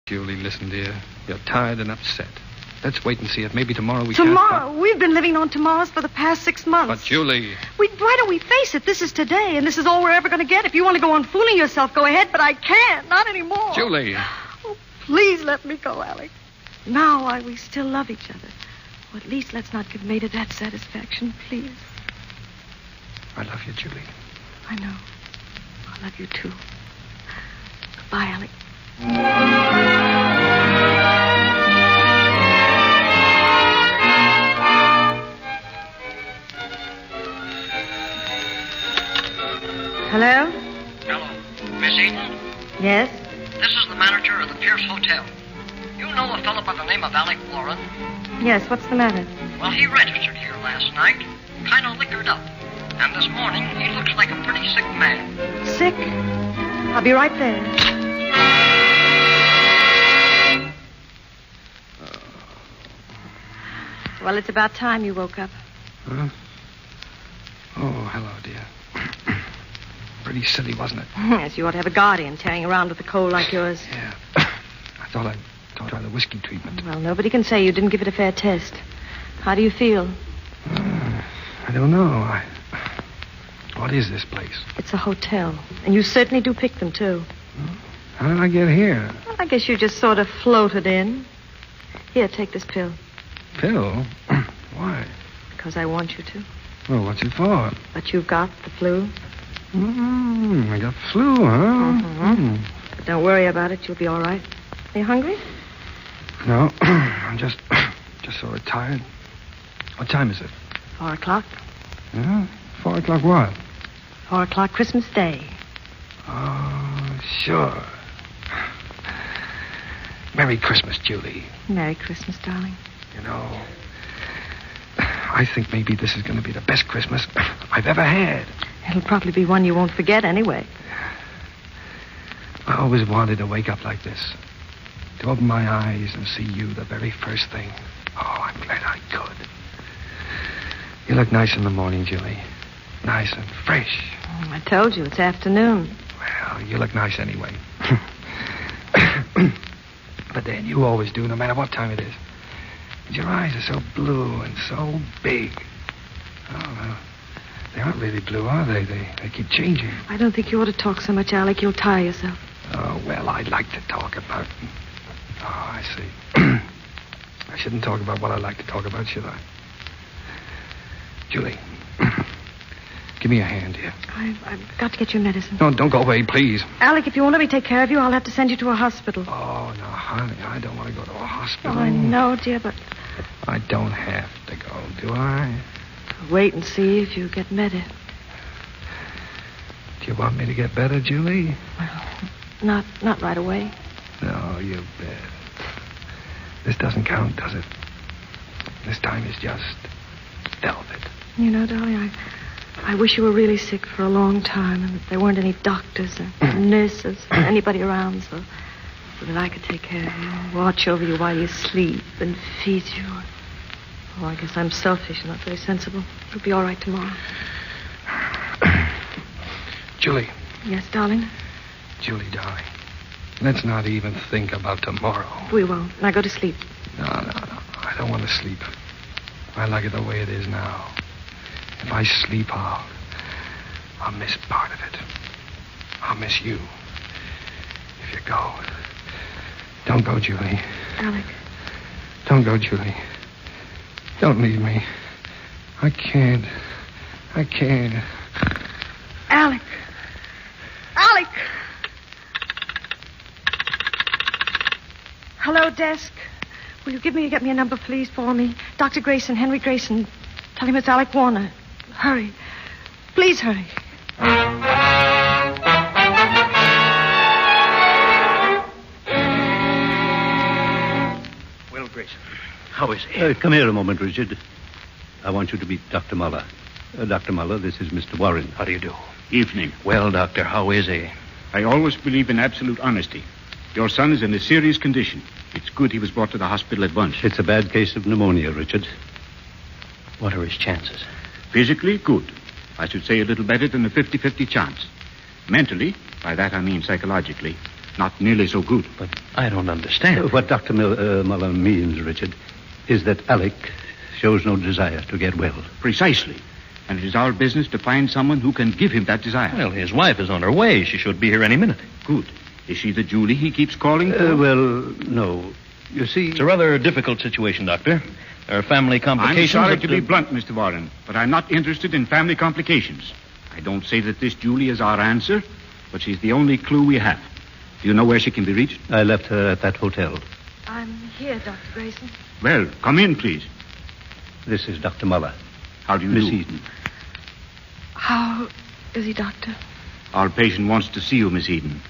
Julie, listen, dear. You're tired and upset. Let's wait and see if maybe tomorrow we can. Tomorrow? We've been living on tomorrows for the past 6 months. But, Julie... Why don't we face it? This is today, and this is all we're ever going to get. If you want to go on fooling yourself, go ahead, but I can't. Not anymore. Julie... Oh, please let me go, Alec. Now, while we still love each other. Or at least let's not give Maida that satisfaction, please. I love you, Julie. I know. I love you, too. Goodbye, Alec. Hello? Hello. Miss Eden? Yes? This is the manager of the Pierce Hotel. You know a fellow by the name of Alec Warren? Yes, what's the matter? Well, he registered here last night, kind of liquored up. And this morning, he looks like a pretty sick man. Sick? I'll be right there. Well, it's about time you woke up. Huh? Oh, hello, dear. Pretty silly, wasn't it? Yes, you ought to have a guardian carrying around with a cold like yours. Yeah. I thought I'd try the whiskey treatment. Well, nobody can say you didn't give it a fair test. How do you feel? I don't know. What is this place? It's a hotel. And you certainly do pick them, too. How did I get here? Well, I guess you just sort of floated in. Here, take this pill. Pill? Why? Because I want you to. Well, what's it for? But you've got the flu. I got flu, huh? Mm-hmm. But don't worry about it. You'll be all right. Are you hungry? No. I'm just sort of tired. What time is it? 4 o'clock. Yeah? 4 o'clock what? 4 o'clock Christmas Day. Oh, sure. Merry Christmas, Julie. Merry Christmas, darling. You know, I think maybe this is going to be the best Christmas I've ever had. It'll probably be one you won't forget anyway. I always wanted to wake up like this. To open my eyes and see you the very first thing. Oh, I'm glad I could. You look nice in the morning, Julie. Nice and fresh. I told you, it's afternoon. Well, you look nice anyway. But then you always do, no matter what time it is. And your eyes are so blue and so big. Oh, well, they aren't really blue, are they? They keep changing. I don't think you ought to talk so much, Alec. You'll tire yourself. Oh, well, I'd like to talk about... Oh, I see. I shouldn't talk about what I like to talk about, should I? Julie, give me a hand here. I've got to get your medicine. No, don't go away, please. Alec, if you won't let me take care of you, I'll have to send you to a hospital. Oh, no, honey, I don't want to go to a hospital. Oh, I know, dear, but... I don't have to go, do I? Wait and see if you get better. Do you want me to get better, Julie? Well, not right away. No, you bet. This doesn't count, does it? This time is just velvet. You know, darling, I wish you were really sick for a long time and that there weren't any doctors or nurses or anybody around so that I could take care of you, watch over you while you sleep and feed you. Oh, I guess I'm selfish and not very sensible. It'll be all right tomorrow. Julie. Yes, darling? Julie, darling. Let's not even think about tomorrow. We won't. Now go to sleep. No. I don't want to sleep. I like it the way it is now. If I sleep, I'll miss part of it. I'll miss you. If you go. Don't go, Julie. Alec. Don't go, Julie. Don't leave me. I can't. Alec. Alec! Hello, desk. Will you get me a number, please, for me? Dr. Grayson, Henry Grayson. Tell him it's Alec Warner. Hurry. Please hurry. Well, Grayson, how is he? Come here a moment, Richard. I want you to meet Dr. Muller. Dr. Muller, this is Mr. Warren. How do you do? Evening. Well, Doctor, how is he? I always believe in absolute honesty. Your son is in a serious condition. It's good he was brought to the hospital at once. It's a bad case of pneumonia, Richard. What are his chances? Physically, good. I should say a little better than a 50-50 chance. Mentally, by that I mean psychologically, not nearly so good. But I don't understand. What Dr. Muller means, Richard, is that Alec shows no desire to get well. Precisely. And it is our business to find someone who can give him that desire. Well, his wife is on her way. She should be here any minute. Good. Is she the Julie he keeps calling for? Well, no. You see... It's a rather difficult situation, Doctor. There are family complications. I'm sorry to be blunt, Mr. Warren, but I'm not interested in family complications. I don't say that this Julie is our answer, but she's the only clue we have. Do you know where she can be reached? I left her at that hotel. I'm here, Dr. Grayson. Well, come in, please. This is Dr. Muller. How do you Miss do? Eden. How is he, Doctor? Our patient wants to see you, Miss Eden.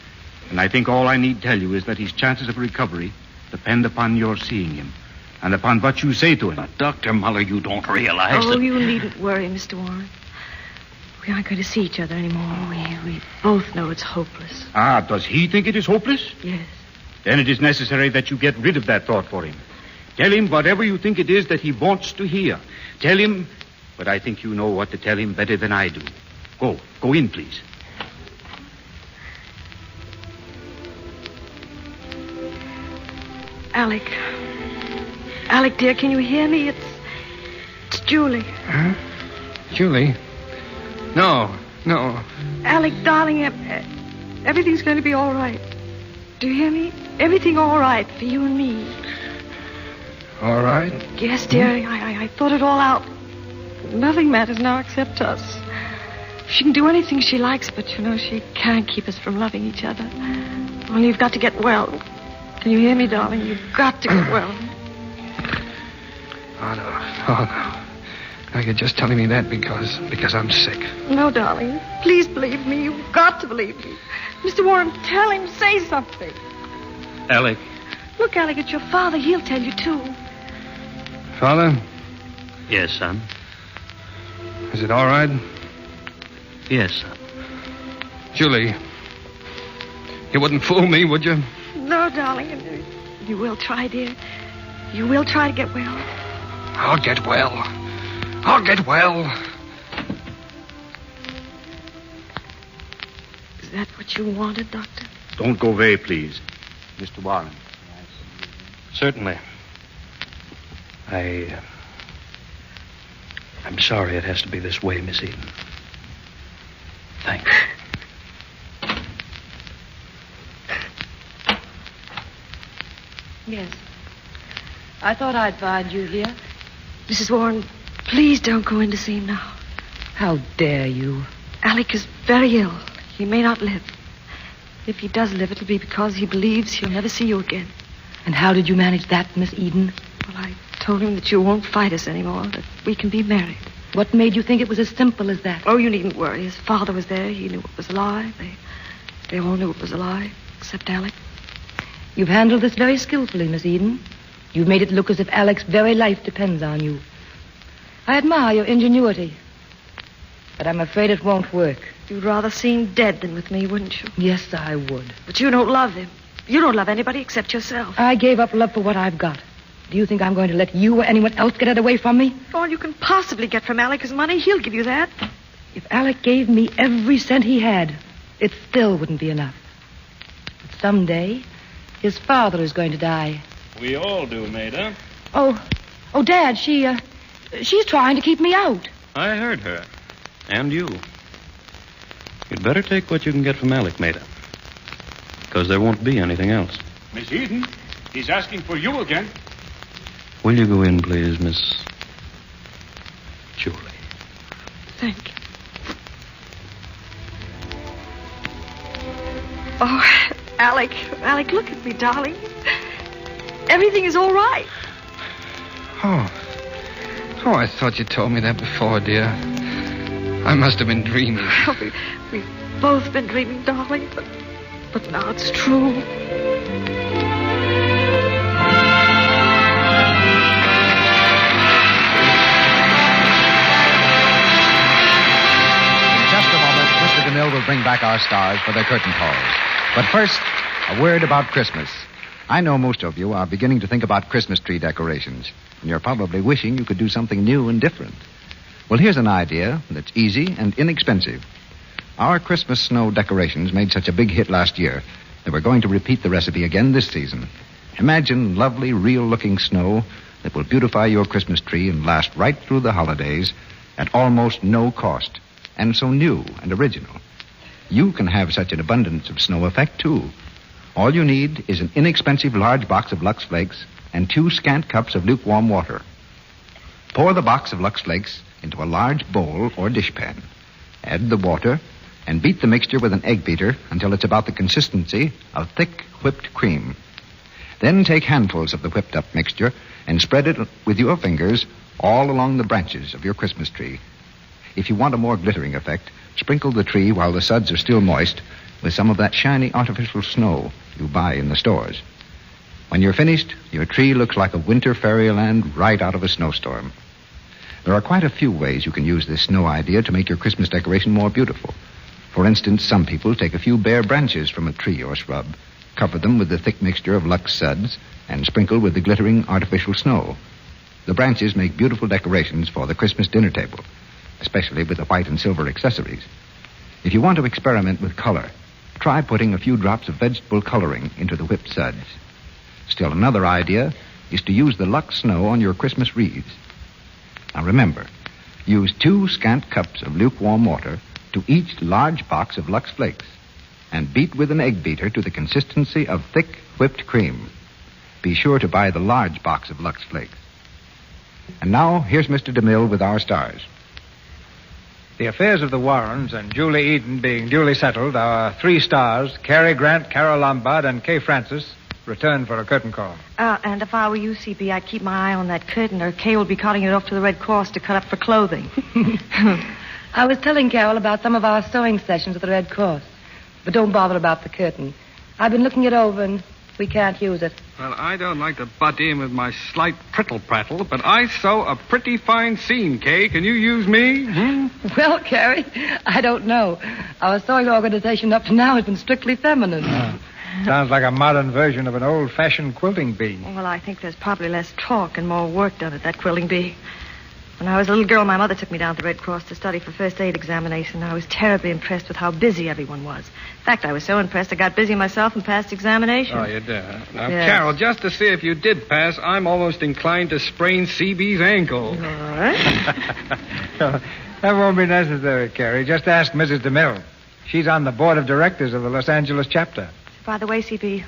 And I think all I need tell you is that his chances of recovery depend upon your seeing him and upon what you say to him. But, Dr. Muller, you don't realize Oh, that... you needn't worry, Mr. Warren. We aren't going to see each other anymore. We both know it's hopeless. Ah, does he think it is hopeless? Yes. Then it is necessary that you get rid of that thought for him. Tell him whatever you think it is that he wants to hear. Tell him, but I think you know what to tell him better than I do. Go in, please. Alec. Alec, dear, can you hear me? It's Julie. Huh? Julie? No. Alec, darling, everything's going to be all right. Do you hear me? Everything all right for you and me. All right? Yes, dear, I thought it all out. Nothing matters now except us. She can do anything she likes, but, she can't keep us from loving each other. Only you've got to get well. Can you hear me, darling? You've got to get well. Oh, no. Now, you're just telling me that because I'm sick. No, darling. Please believe me. You've got to believe me. Mr. Warren, tell him. Say something. Alec. Look, Alec, it's your father. He'll tell you, too. Father, Yes, son. is it all right? Yes, son. Julie, you wouldn't fool me, would you? No, darling. You will try, dear. You will try to get well. I'll get well. Is that what you wanted, Doctor? Don't go away, please. Mr. Warren. Certainly. I'm sorry it has to be this way, Miss Eden. Thanks. Yes. I thought I'd find you here. Mrs. Warren, please don't go in to see him now. How dare you? Alec is very ill. He may not live. If he does live, it'll be because he believes he'll never see you again. And how did you manage that, Miss Eden? Well, I told him that you won't fight us anymore, that we can be married. What made you think it was as simple as that? Oh, you needn't worry. His father was there. He knew it was a lie. They all knew it was a lie, except Alec. You've handled this very skillfully, Miss Eden. You've made it look as if Alec's very life depends on you. I admire your ingenuity. But I'm afraid it won't work. You'd rather see him dead than with me, wouldn't you? Yes, I would. But you don't love him. You don't love anybody except yourself. I gave up love for what I've got. Do you think I'm going to let you or anyone else get it away from me? All you can possibly get from Alec is money. He'll give you that. If Alec gave me every cent he had, it still wouldn't be enough. But someday, his father is going to die. We all do, Maida. Oh, Dad, she's trying to keep me out. I heard her. And you. You'd better take what you can get from Alec, Maida. Because there won't be anything else. Miss Eden, he's asking for you again. Will you go in, please, Miss Julie? Thank you. Oh, Alec, look at me, darling. Everything is all right. Oh, I thought you told me that before, dear. I must have been dreaming. We've both been dreaming, darling, but now it's true. Mr. DeMille will bring back our stars for their curtain calls. But first, a word about Christmas. I know most of you are beginning to think about Christmas tree decorations, and you're probably wishing you could do something new and different. Well, here's an idea that's easy and inexpensive. Our Christmas snow decorations made such a big hit last year that we're going to repeat the recipe again this season. Imagine lovely, real-looking snow that will beautify your Christmas tree and last right through the holidays at almost no cost, and so new and original. You can have such an abundance of snow effect, too. All you need is an inexpensive large box of Lux Flakes and 2 scant cups of lukewarm water. Pour the box of Lux Flakes into a large bowl or dishpan. Add the water and beat the mixture with an egg beater until it's about the consistency of thick whipped cream. Then take handfuls of the whipped up mixture and spread it with your fingers all along the branches of your Christmas tree. If you want a more glittering effect, sprinkle the tree while the suds are still moist with some of that shiny artificial snow you buy in the stores. When you're finished, your tree looks like a winter fairyland right out of a snowstorm. There are quite a few ways you can use this snow idea to make your Christmas decoration more beautiful. For instance, some people take a few bare branches from a tree or shrub, cover them with the thick mixture of Lux suds, and sprinkle with the glittering artificial snow. The branches make beautiful decorations for the Christmas dinner table, especially with the white and silver accessories. If you want to experiment with color, try putting a few drops of vegetable coloring into the whipped suds. Still another idea is to use the Lux snow on your Christmas wreaths. Now remember, use 2 scant cups of lukewarm water to each large box of Lux Flakes, and beat with an egg beater to the consistency of thick whipped cream. Be sure to buy the large box of Lux Flakes. And now, here's Mr. DeMille with our stars. The affairs of the Warrens and Julie Eden being duly settled, our 3 stars, Cary Grant, Carol Lombard, and Kay Francis, return for a curtain call. And if I were you, CP, I'd keep my eye on that curtain, or Kay will be carting it off to the Red Cross to cut up for clothing. I was telling Carol about some of our sewing sessions at the Red Cross. But don't bother about the curtain. I've been looking it over, and we can't use it. Well, I don't like to butt in with my slight prittle-prattle, but I sew a pretty fine seam, Kay. Can you use me? Well, Carrie, I don't know. Our sewing organization up to now has been strictly feminine. Sounds like a modern version of an old-fashioned quilting bee. Well, I think there's probably less talk and more work done at that quilting bee. When I was a little girl, my mother took me down to the Red Cross to study for first aid examination. I was terribly impressed with how busy everyone was. In fact, I was so impressed I got busy myself and passed examination. Oh, you did? Now, Yes. Carol, just to see if you did pass, I'm almost inclined to sprain CB's ankle. All right. That won't be necessary, Carrie. Just ask Mrs. DeMille. She's on the board of directors of the Los Angeles chapter. By the way, CP,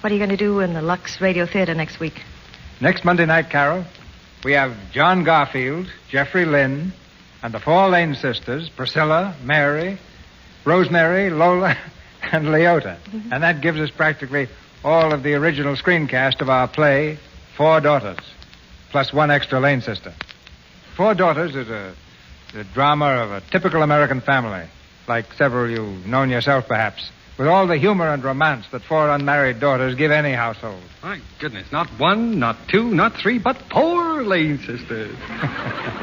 what are you going to do in the Lux Radio Theater next week? Next Monday night, Carol, we have John Garfield, Jeffrey Lynn, and the 4 Lane sisters, Priscilla, Mary, Rosemary, Lola, and Leota. And that gives us practically all of the original screencast of our play, 4 Daughters, plus 1 extra Lane sister. 4 Daughters is a drama of a typical American family, like several you've known yourself, perhaps, with all the humor and romance that 4 unmarried daughters give any household. My goodness, not 1, not 2, not 3, but 4 Lane sisters.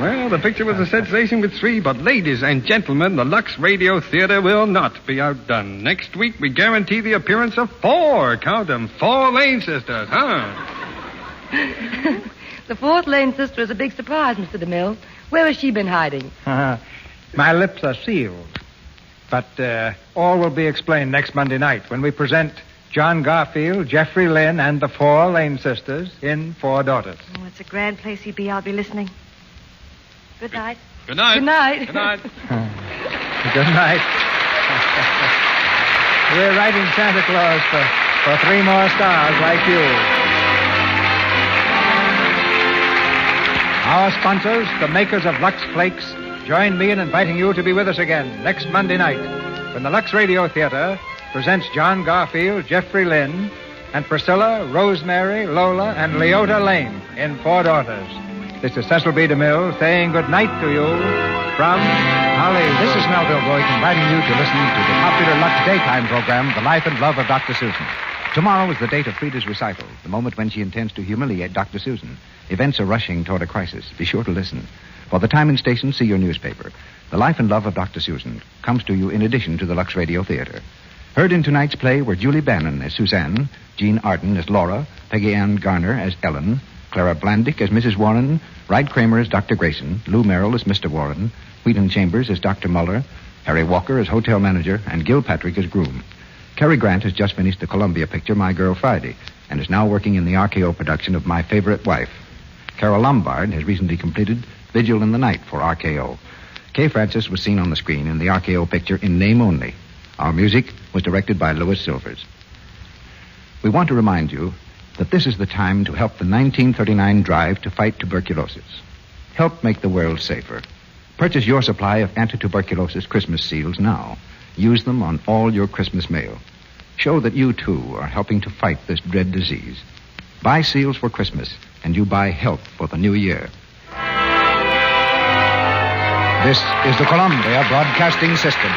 Well, the picture was a sensation with 3, but ladies and gentlemen, the Lux Radio Theater will not be outdone. Next week, we guarantee the appearance of 4, count them, 4 Lane sisters, huh? The 4th Lane sister is a big surprise, Mr. DeMille. Where has she been hiding? My lips are sealed. But all will be explained next Monday night when we present John Garfield, Jeffrey Lynn, and the 4 Lane sisters in 4 Daughters. Oh, it's a grand place, CP. I'll be listening. Good night. Good night. Good night. Good night. Good night. We're writing Santa Claus for 3 more stars like you. Our sponsors, the makers of Lux Flakes, join me in inviting you to be with us again next Monday night when the Lux Radio Theater presents John Garfield, Jeffrey Lynn, and Priscilla, Rosemary, Lola, and Leota Lane in 4 Daughters. This is Cecil B. DeMille saying good night to you from Hollywood. This is Melville Boyd inviting you to listen to the popular Lux daytime program, The Life and Love of Dr. Susan. Tomorrow is the date of Frida's recital, the moment when she intends to humiliate Dr. Susan. Events are rushing toward a crisis. Be sure to listen. For the time and station, see your newspaper. The Life and Love of Dr. Susan comes to you in addition to the Lux Radio Theater. Heard in tonight's play were Julie Bannon as Suzanne, Jean Arden as Laura, Peggy Ann Garner as Ellen, Clara Blandick as Mrs. Warren, Wright Kramer as Dr. Grayson, Lou Merrill as Mr. Warren, Wheaton Chambers as Dr. Muller, Harry Walker as hotel manager, and Gil Patrick as groom. Cary Grant has just finished the Columbia picture, My Girl Friday, and is now working in the RKO production of My Favorite Wife. Carol Lombard has recently completed Vigil in the Night for RKO. Kay Francis was seen on the screen in the RKO picture in name only. Our music was directed by Louis Silvers. We want to remind you that this is the time to help the 1939 drive to fight tuberculosis. Help make the world safer. Purchase your supply of anti-tuberculosis Christmas seals now. Use them on all your Christmas mail. Show that you, too, are helping to fight this dread disease. Buy seals for Christmas, and you buy help for the new year. This is the Columbia Broadcasting System.